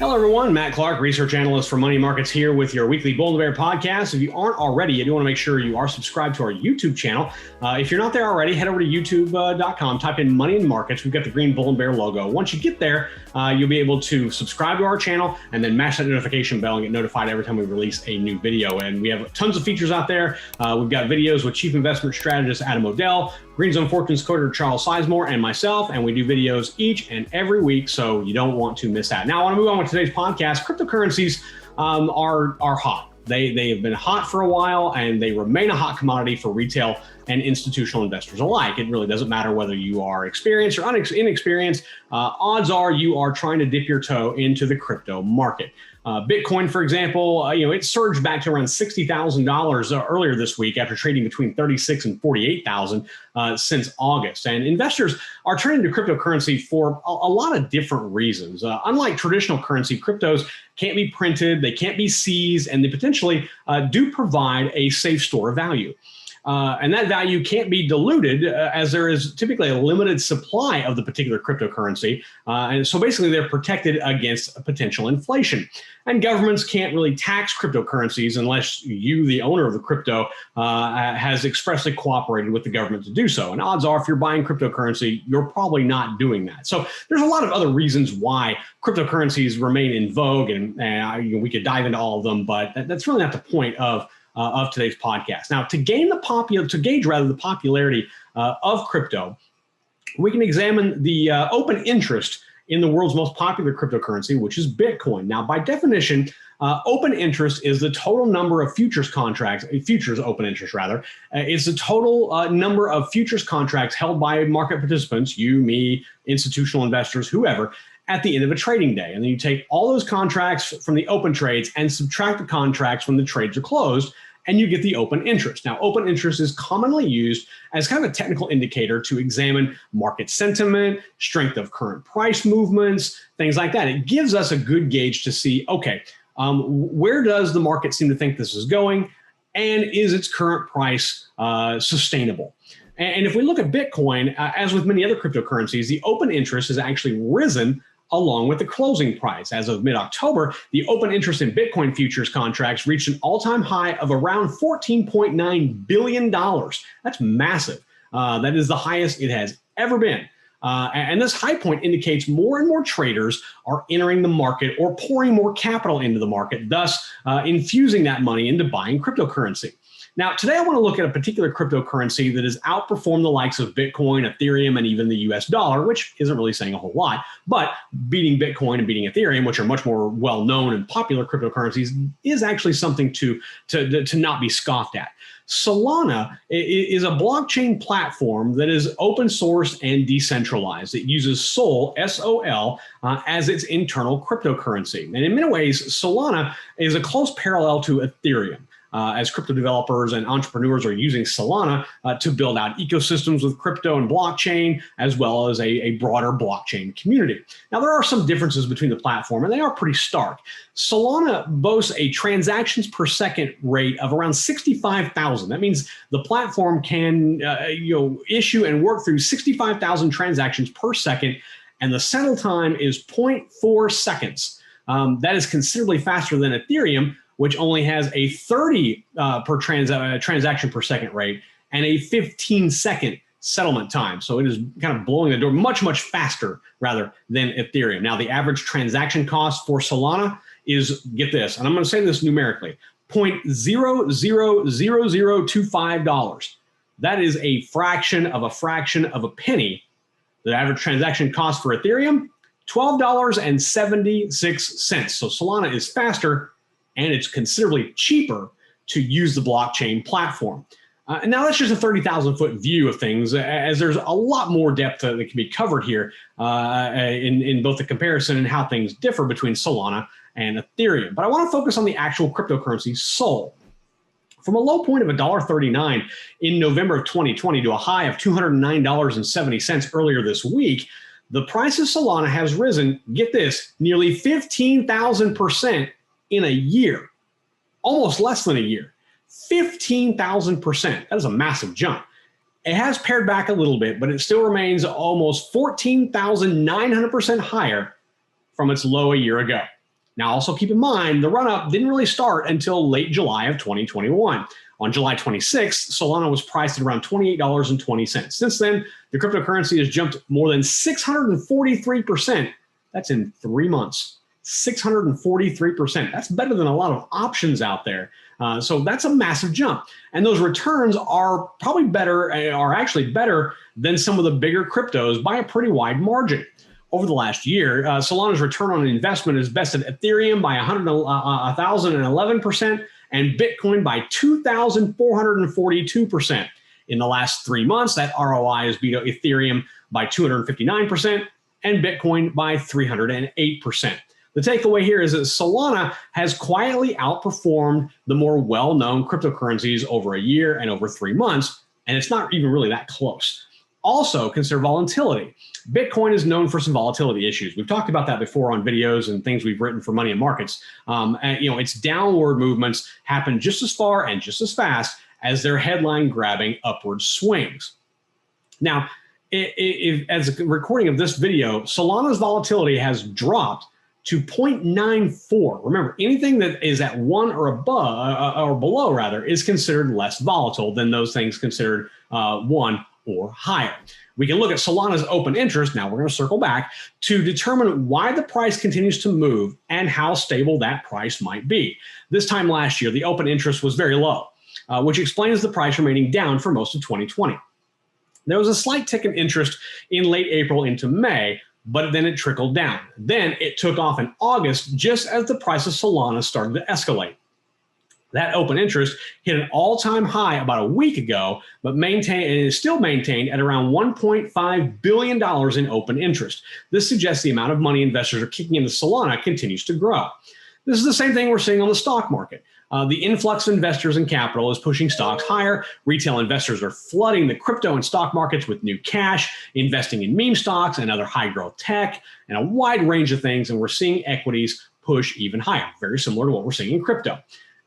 Hello, everyone. Matt Clark, research analyst for Money Markets here with your weekly Bull and Bear podcast. If you aren't already, you do want to make sure you are subscribed to our YouTube channel. If you're not there already, head over to youtube.com, type in Money and Markets. We've got the green Bull and Bear logo. Once you get there, you'll be able to subscribe to our channel and then mash that notification bell and get notified every time we release a new video. And we have tons of features out there. We've got videos with Chief Investment Strategist Adam O'Dell, Green Zone Fortunes coder Charles Sizemore, and myself, and we do videos each and every week, so you don't want to miss that. Now, I want to move on with today's podcast. Cryptocurrencies are hot. They have been hot for a while, and they remain a hot commodity for retail and institutional investors alike. It really doesn't matter whether you are experienced or inexperienced. Odds are you are trying to dip your toe into the crypto market. Bitcoin, for example, it surged back to around $60,000 earlier this week after trading between $36,000 and $48,000 since August. And investors are turning to cryptocurrency for a lot of different reasons. Unlike traditional currency, cryptos can't be printed, they can't be seized, and they potentially do provide a safe store of value. And that value can't be diluted as there is typically a limited supply of the particular cryptocurrency. And so basically they're protected against potential inflation. And governments can't really tax cryptocurrencies unless you, the owner of the crypto, has expressly cooperated with the government to do so. And odds are if you're buying cryptocurrency, you're probably not doing that. So there's a lot of other reasons why cryptocurrencies remain in vogue, and we could dive into all of them, but that's really not the point of today's podcast. Now, to gauge the popularity of crypto, we can examine the open interest in the world's most popular cryptocurrency, which is Bitcoin. Now, by definition, open interest is the total number of futures open interest rather, is the total number of futures contracts held by market participants, you, me, institutional investors, whoever, at the end of a trading day. And then you take all those contracts from the open trades and subtract the contracts when the trades are closed, and you get the open interest. Now, open interest is commonly used as kind of a technical indicator to examine market sentiment, strength of current price movements, things like that. It gives us a good gauge to see, okay, where does the market seem to think this is going, and is its current price sustainable? And if we look at Bitcoin, as with many other cryptocurrencies, the open interest has actually risen along with the closing price. As of mid-October, the open interest in Bitcoin futures contracts reached an all-time high of around $14.9 billion. That's massive. That is the highest it has ever been. And this high point indicates more and more traders are entering the market or pouring more capital into the market, thus infusing that money into buying cryptocurrency. Now, today I want to look at a particular cryptocurrency that has outperformed the likes of Bitcoin, Ethereum, and even the US dollar, which isn't really saying a whole lot, but beating Bitcoin and beating Ethereum, which are much more well-known and popular cryptocurrencies, is actually something to not be scoffed at. Solana is a blockchain platform that is open source and decentralized. It uses Sol, S-O-L, as its internal cryptocurrency. And in many ways, Solana is a close parallel to Ethereum. As crypto developers and entrepreneurs are using Solana to build out ecosystems with crypto and blockchain, as well as a broader blockchain community. Now, there are some differences between the platform, and they are pretty stark. Solana boasts a transactions per second rate of around 65,000. That means the platform can issue and work through 65,000 transactions per second, and the settle time is 0.4 seconds. That is considerably faster than Ethereum, which only has a 30 transaction per second rate and a 15-second settlement time. So it is kind of blowing the door much, much faster rather than Ethereum. Now, the average transaction cost for Solana is, get this, and I'm going to say this numerically, $0.000025. That is a fraction of a penny. The average transaction cost for Ethereum, $12.76. So Solana is faster, and it's considerably cheaper to use the blockchain platform. And now that's just a 30,000-foot view of things, as there's a lot more depth that can be covered here in both the comparison and how things differ between Solana and Ethereum. But I want to focus on the actual cryptocurrency Sol. From a low point of $1.39 in November of 2020 to a high of $209.70 earlier this week, the price of Solana has risen, get this, nearly 15,000% in a year, almost less than a year, 15,000%. That is a massive jump. It has pared back a little bit, but it still remains almost 14,900% higher from its low a year ago. Now, also keep in mind, the run-up didn't really start until late July of 2021. On July 26th, Solana was priced at around $28.20. Since then, the cryptocurrency has jumped more than 643%. That's in 3 months. 643%. That's better than a lot of options out there. So that's a massive jump. And those returns are probably actually better than some of the bigger cryptos by a pretty wide margin. Over the last year, Solana's return on investment has bested Ethereum by 1,011% and Bitcoin by 2,442%. In the last 3 months, that ROI has beat Ethereum by 259% and Bitcoin by 308%. The takeaway here is that Solana has quietly outperformed the more well-known cryptocurrencies over a year and over 3 months, and it's not even really that close. Also, consider volatility. Bitcoin is known for some volatility issues. We've talked about that before on videos and things we've written for Money and Markets. Its downward movements happen just as far and just as fast as their headline-grabbing upward swings. Now, as a recording of this video, Solana's volatility has dropped to 0.94. Remember, anything that is at 1 or above or below rather is considered less volatile than those things considered 1 or higher. We can look at Solana's open interest. Now we're going to circle back to determine why the price continues to move and how stable that price might be. This time last year, the open interest was very low, which explains the price remaining down for most of 2020. There was a slight tick in interest in late April into May, but then it trickled down. Then it took off in August, just as the price of Solana started to escalate. That open interest hit an all-time high about a week ago, but is still maintained at around $1.5 billion in open interest. This suggests the amount of money investors are kicking into Solana continues to grow. This is the same thing we're seeing on the stock market. The influx of investors and capital is pushing stocks higher. Retail investors are flooding the crypto and stock markets with new cash, investing in meme stocks and other high-growth tech, and a wide range of things, and we're seeing equities push even higher, very similar to what we're seeing in crypto.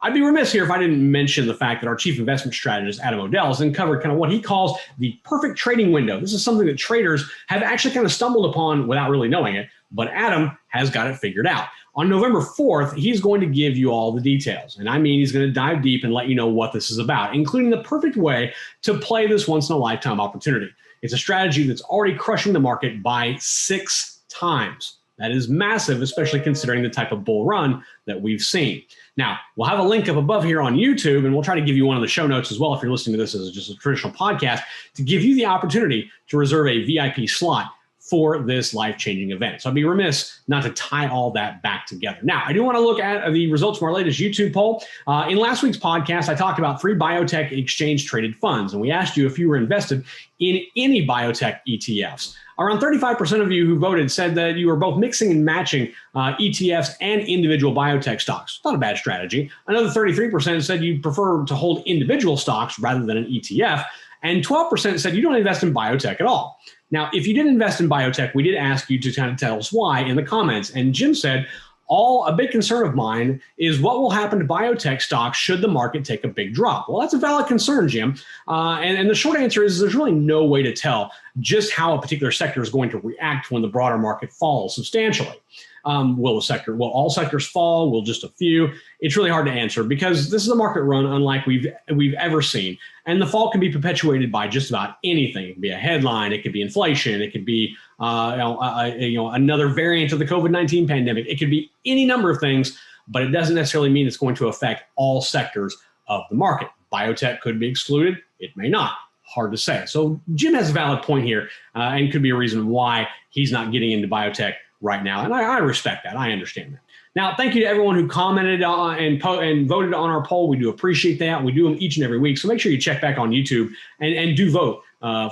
I'd be remiss here if I didn't mention the fact that our chief investment strategist, Adam O'Dell, has uncovered kind of what he calls the perfect trading window. This is something that traders have actually kind of stumbled upon without really knowing it, but Adam has got it figured out. On November 4th, he's going to give you all the details. And I mean, he's going to dive deep and let you know what this is about, including the perfect way to play this once-in-a-lifetime opportunity. It's a strategy that's already crushing the market by 6 times. That is massive, especially considering the type of bull run that we've seen. Now, we'll have a link up above here on YouTube, and we'll try to give you one of the show notes as well if you're listening to this as just a traditional podcast, to give you the opportunity to reserve a VIP slot for this life-changing event. So I'd be remiss not to tie all that back together. Now, I do want to look at the results from our latest YouTube poll. In last week's podcast, I talked about 3 biotech exchange-traded funds, and we asked you if you were invested in any biotech ETFs. Around 35% of you who voted said that you were both mixing and matching ETFs and individual biotech stocks. Not a bad strategy. Another 33% said you prefer to hold individual stocks rather than an ETF. And 12% said you don't invest in biotech at all. Now, if you did invest in biotech, we did ask you to kind of tell us why in the comments. And Jim said, a big concern of mine is what will happen to biotech stocks should the market take a big drop. Well, that's a valid concern, Jim. And the short answer is there's really no way to tell just how a particular sector is going to react when the broader market falls substantially. Will all sectors fall? Will just a few? It's really hard to answer because this is a market run unlike we've ever seen. And the fall can be perpetuated by just about anything. It can be a headline. It could be inflation. It could be another variant of the COVID-19 pandemic. It could be any number of things, but it doesn't necessarily mean it's going to affect all sectors of the market. Biotech could be excluded. It may not. Hard to say. So Jim has a valid point here and could be a reason why he's not getting into biotech right now. And I respect that. I understand that. Now, thank you to everyone who commented and voted on our poll. We do appreciate that. We do them each and every week. So make sure you check back on YouTube and do vote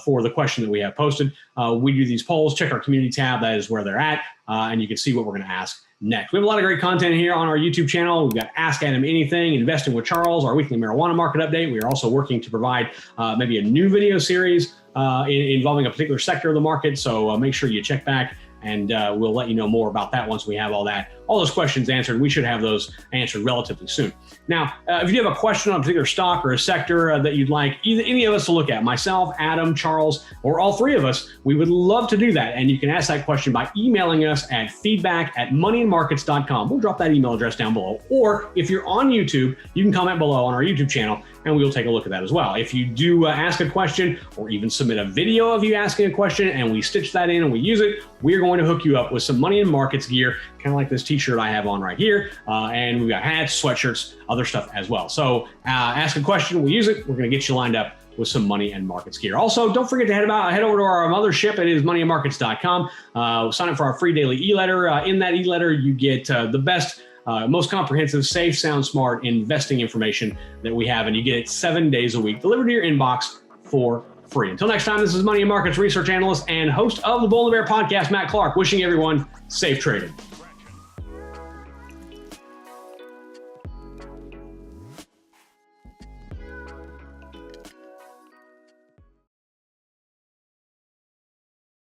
for the question that we have posted. We do these polls. Check our community tab. That is where they're at. And you can see what we're going to ask next. We have a lot of great content here on our YouTube channel. We've got Ask Adam Anything, Investing with Charles, our weekly marijuana market update. We are also working to provide maybe a new video series involving a particular sector of the market. So make sure you check back, and we'll let you know more about that once we have all that all those questions answered. We should have those answered relatively soon. Now, if you have a question on a particular stock or a sector that you'd like any of us to look at, myself, Adam, Charles, or all three of us, we would love to do that. And you can ask that question by emailing us at feedback@moneyandmarkets.com. We'll drop that email address down below. Or if you're on YouTube, you can comment below on our YouTube channel, and we'll take a look at that as well. If you do ask a question or even submit a video of you asking a question and we stitch that in and we use it, we're going to hook you up with some Money and Markets gear, kind of like this t-shirt I have on right here. And we've got hats, sweatshirts, other stuff as well. So ask a question, we use it. We're going to get you lined up with some Money and Markets gear. Also, don't forget to head over to our mothership. It is moneyandmarkets.com. Sign up for our free daily e-letter. In that e-letter, you get the best, most comprehensive, safe, sound, smart investing information that we have. And you get it 7 days a week delivered to your inbox for free. Until next time, this is Money and Markets research analyst and host of the Bull and the Bear podcast, Matt Clark, wishing everyone safe trading.